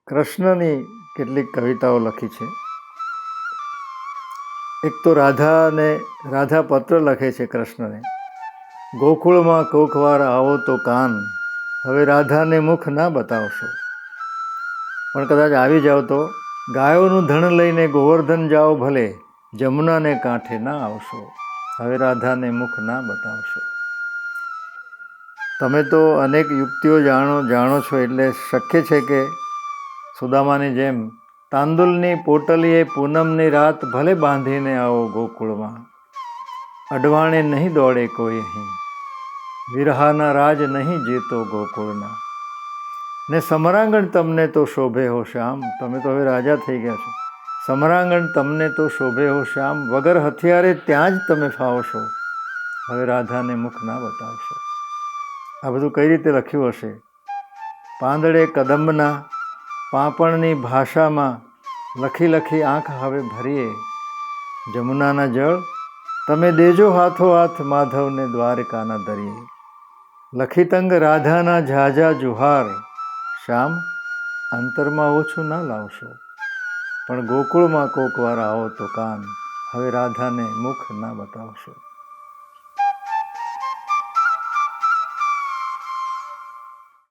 કૃષ્ણની કેટલીક કવિતાઓ લખી છે. એક તો રાધા પત્ર લખે છે કૃષ્ણને. ગોકુળમાં કોક વાર આવો તો કાન, હવે રાધાને મુખ ના બતાવશો. પણ કદાચ આવી જાઓ તો ગાયોનું ધણ લઈને ગોવર્ધન જાઓ ભલે, જમુનાને કાંઠે ના આવશો. હવે રાધાને મુખ ના બતાવશો. તમે તો અનેક યુક્તિઓ જાણો છો, એટલે શક્ય છે કે સુદામાની જેમ તાંદુલની પોટલીએ પૂનમની રાત ભલે બાંધીને આવો ગોકુળમાં. અડવાણે નહીં દોડે કોઈ અહીં, વિરહાના રાજ નહીં જીતો ગોકુળના. ને સમરાંગણ તમને તો શોભે હો શ્યામ, તમે તો હવે રાજા થઈ ગયા છો. સમરાંગણ તમને તો શોભે હો શ્યામ, વગર હથિયારે ત્યાં જ તમે ફાવશો. હવે રાધાને મુખ ના બતાવશો. આ બધું કઈ રીતે લખ્યું હશે? પાંદડે કદંબના પાંપણની ભાષામાં લખી લખી આંખ હવે ભરીએ. જમુનાના જળ તમે દેજો હાથો હાથ, માધવને દ્વારકાના દરિયે. લખિતંગ રાધાના ઝાઝા જુહાર, શ્યામ અંતરમાં ઓછું ના લાવશો. પણ ગોકુળમાં કોક વાર આવો તો કાન, હવે રાધાને મુખ ના બતાવશો.